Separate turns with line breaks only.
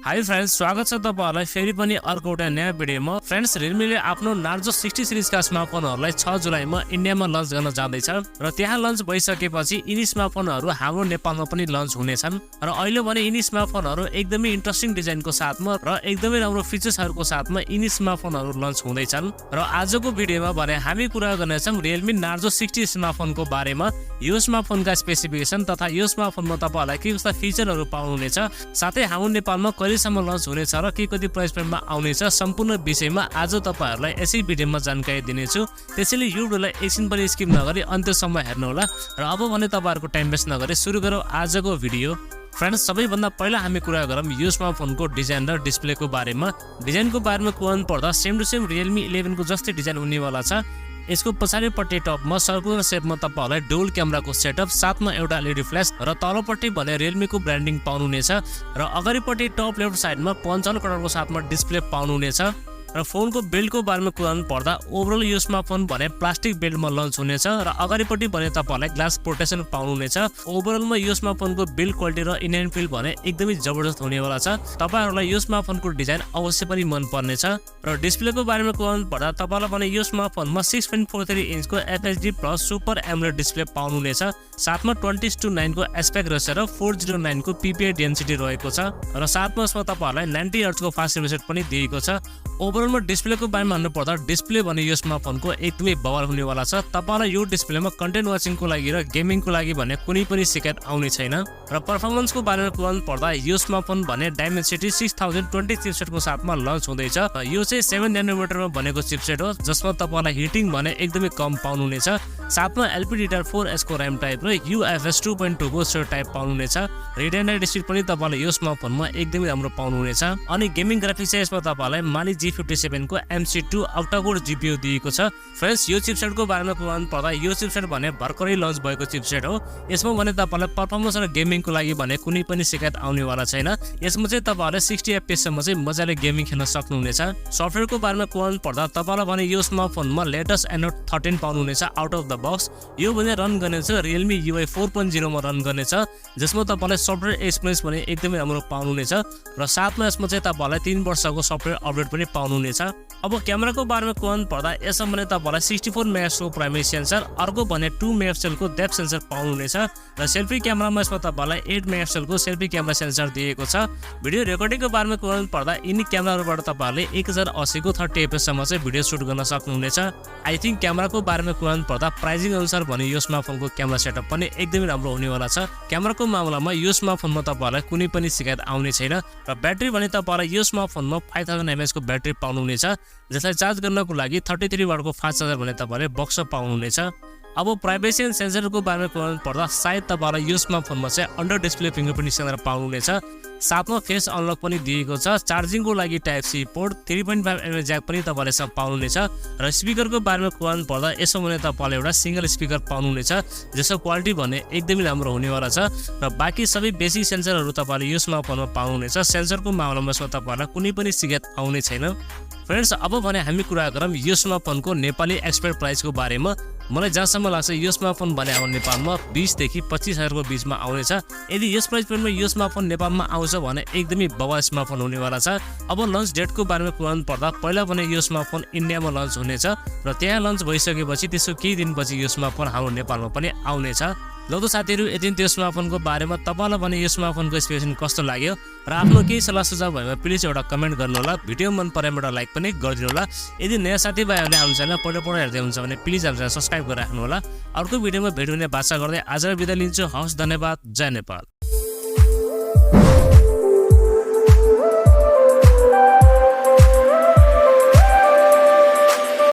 Hi friends, स्वागत छ तपाईहरुलाई फेरि पनि अर्को एउटा नयाँ भिडियोमा। फ्रेंड्स, Realme ले आफ्नो Narzo 60 सिरिजका स्मार्टफोनहरुलाई 6 जुलाईमा इन्डियामा लन्च गर्न जाँदैछ र त्यहाँ लन्च भइसकेपछि यिनी स्मार्टफोनहरु हाम्रो नेपालमा पनि लन्च हुनेछन् र अहिले भने यिनी स्मार्टफोनहरु एकदमै इन्ट्रेस्टिङ डिजाइनको साथमा र एकदमै राम्रो फिचर्सहरुको साथमा यिनी स्मार्टफोनहरु लन्च हुँदैछन् र आजको भिडियोमा भने हामी कुरा गर्नेछौं Realme Narzo 60 स्मार्टफोनको बारेमा। यो स्मार्टफोनका स्पेसिफिकेसन तथा यो स्मार्टफोनमा तपाईहरुलाई के कस्ता फिचरहरु पाउनुहुनेछ, साथै हाम्रो नेपालमा कहिलेसम्म लन्च हुनेछ र के कति प्राइस पॉइन्टमा आउनेछ, सम्पूर्ण विषयमा आज तपाईहरुलाई यसै भिडियोमा जानकारी दिनेछु। त्यसैले यो भिडियोलाई एकछिन पनि स्किप नगरी अन्त्यसम्म हेर्नु होला र अब भने तपाईहरुको टाइम वेस्ट नगरी सुरु गरौँ आजको भिडियो। फ्रेंड्स, सबैभन्दा पहिला हामी कुरा गरौँ यो स्मार्टफोनको डिजाइन र डिस्प्लेको बारेमा। डिजाइनको बारेमा कुराउनु पर्दा सेम टु सेम Realme 11 को जस्तै डिजाइन हुनेवाला छ। यसको पछाडिपट्टि टपमा सर्कुलर शेपमा तपाईहरुलाई डुअल क्यामेराको सेटअप साथमा एउटा LED फ्ल्याश र तलपट्टि भने Realme को ब्रान्डिङ पाउनुहुनेछ र अगाडिपट्टि टप लेफ्ट साइडमा 55 कलरको साथमा डिस्प्ले पाउनुहुनेछ। र फोनको बिल्डको बारेमा कुराउनु पर्दा ओभरअल यो स्मार्टफोन भने प्लास्टिक बिल्डमा लन्च हुनेछ र अगाडिपट्टि भने तपाईहरुलाई ग्लास प्रोटेक्सन पाउनुहुनेछ। ओभरअलमा यो स्मार्टफोनको बिल्ड क्वालिटी र इन एन्ड फिल भने एकदमै जबरजस्त हुनेवाला छ। तपाईहरुलाई यो स्मार्टफोनको डिजाइन अवश्य पनि मन पर्नेछ। र डिस्प्लेको बारेमा कुराउनु पर्दा तपाईहरुलाई भने यो स्मार्टफोनमा 6.43 इन्चको FHD plus super AMOLED display पाउनुहुनेछ। साथमा 20:9 को एस्पेक्ट रेशियो र 409 को PPI डेन्सिटी रहेको छ र साथमा यसमा तपाईहरुलाई 90 हर्ट्ज को फास्ट रिफ्रेश पनि दिएको छ। ओभरअलमा डिस्प्लेको बारेमा भन्नु पर्दा डिस्प्ले भने यो स्मार्टफोनको एकदमै बवाल हुनेवाला छ। तपाईहरुलाई यो डिस्प्लेमा कन्टेन्ट वाचिङको लागि र गेमिङको लागि भने कुनै पनि शिकायत आउने छैन। र परफर्मेन्सको बारेमा कुराउनु पर्दा यो स्मार्टफोन भने Dimensity 6020 चिपसेटको साथमा लन्च हुँदैछ। यो चाहिँ 7 नैनोमिटरमा बनेको चिपसेट हो, जसमा तपाईहरुलाई हिटिङ भने एकदमै कम पाउनुहुनेछ। साथमा LPDDR4S को RAM टाइप र UFS 2.2 को स्टोरेज टाइप पाउनुहुनेछ। रिड एन्ड राइट स्पिड पनि तपाईहरुले यो स्मार्टफोनमा एकदमै राम्रो पाउनुहुनेछ। अनि गेमिङ ग्राफिक्स चाहिँ यसमा तपाईहरुलाई Mali G57 को MC2 octa-core GPU दिएको छ। फ्रेन्ड्स, यो चिपसेटको बारेमा कुराउनु पर्दा यो चिपसेट भने भर्खरै लन्च भएको चिपसेट हो। यसमा भने तपाईहरुलाई परफर्मेन्स र गेमिङको लागि भने कुनै पनि शिकायत आउनेवाला छैन। यसमा चाहिँ तपाईहरुले 60 FPS सम्म चाहिँ मजाले गेमिङ खेल्न सक्नुहुनेछ। सफ्टवेयरको बारेमा कुराउनु पर्दा तपाईहरुलाई भने यो स्मार्टफोनमा लेटेस्ट Android 13 पाउनुहुनेछ आउट अफ द बक्स। यो भने रन गर्नेछ Realme UI 4.0 मा रन गर्नेछ, जसमा तपाईहरुलाई सफ्टवेयर एक्सपिरियन्स पनि एकदमै राम्रो पाउनुहुनेछ र साथमा यसमा चाहिँ तपाईहरुलाई 3 वर्षको सफ्टवेयर अपडेट पनि पाउनुहुनेछ। अब क्यामेराको बारेमा कुराउनु पर्दा यसमा भने तपाईहरुलाई 64 मेगापिक्सल को प्राइमेरी सेन्सर, अर्को भने 2 मेगापिक्सल को डेप्थ सेन्सर पाउनुहुनेछ र सेल्फी क्यामेरामा यसमा तपाईहरुलाई 8 मेगापिक्सल को सेल्फी क्यामेरा सेन्सर दिएको छ। भिडियो रेकर्डिङको बारेमा कुराउनु पर्दा यिनी क्यामेराबाट तपाईहरुले 1080 को 30 fps सम्म चाहिँ भिडियो सुट गर्न सक्नुहुनेछ। आई थिंक क्यामेराको बारेमा कुराउनु पर्दा प्राइसिङ अनुसार भने यो स्मार्टफोनको क्यामेरा सेटअप पनि एकदमै राम्रो हुनेवाला छ। क्यामेराको मामलामा यो स्मार्टफोनमा तपाईहरुलाई कुनै पनि शिकायत आउने छैन र ब्याट्री भने तपाईहरुलाई यो स्मार्टफोनमा 5000 mAh को ब्याट्री पाउनुहुनेछ, जसलाई चार्ज गर्नको लागि 33 वाट को फास्ट चार्जर भने तपाईहरुले बक्स पाउनुहुनेछ। अब प्राइभेसी एन्ड सेन्सरको बारेमा कुराउनु पर्दा सायद तपाईहरुलाई यो स्मार्टफोनमा चाहिँ अन्डर डिस्प्ले फिंगरप्रिन्ट स्क्यानर पाउनुहुनेछ। साथमा फेस अनलक पनि दिएको छ। चार्जिङको लागि type C port, 3.5mm jack पनि तपाईहरुले यसमा पाउनुहुनेछ र स्पिकरको बारेमा कुराउनु पर्दा यसमा भने तपाईहरुले एउटा सिंगल स्पिकर पाउनुहुनेछ, जसको क्वालिटी भने एकदमै राम्रो हुनेवाला छ र बाँकी सबै बेसिक सेन्सरहरु तपाईहरुले यो स्मार्टफोनमा पाउनुहुनेछ। सेन्सरको मामलामा यसमा तपाईहरुलाई कुनै पनि शिकायत आउने छैन। फ्रेन्ड्स, अब भने हामी कुरा गरौँ यो स्मार्टफोनको नेपाली एक्सपेक्ट प्राइसको बारेमा। मलाई जहाँसम्म लाग्छ यो स्मार्टफोन भने हाम्रो नेपालमा 20 देखि 25 हजार को बीचमा आउनेछ। यदि यस प्राइस पोइन्टमा यो स्मार्टफोन नेपालमा आउँछ भने एकदमै बवाल स्मार्टफोन हुनेवाला छ। अब लन्च डेटको बारेमा कुराउनु पर्दा पहिला भने यो स्मार्टफोन इन्डियामा लन्च हुनेछ र त्यहाँ लन्च भइसकेपछि त्यसको केही दिनपछि यो स्मार्टफोन हाम्रो नेपालमा पनि आउनेछ। लौतो साथीहरु, यदि त्यो स्मार्टफोनको बारेमा तपाईलाई भने यो स्मार्टफोनको स्पेसिफिकेसन कस्तो लाग्यो र आफ्नो केही सल्लाह सुझाव भएमा प्लिज एउटा कमेन्ट गर्नु होला। भिडियो मन परेमा लाइक पनि गरिदिनु होला। यदि नयाँ साथीभाइहरुले हाम्रो च्यानल पहिलो हेर्दै हुन्छ भने प्लिज हाम्रो च्यानल सब्स्क्राइब गरेर राख्नु होला। अर्को भिडियोमा भेट हुने बाचा गर्दै आज बिदा लिन्छु। हवस्, धन्यवाद। जय नेपाल।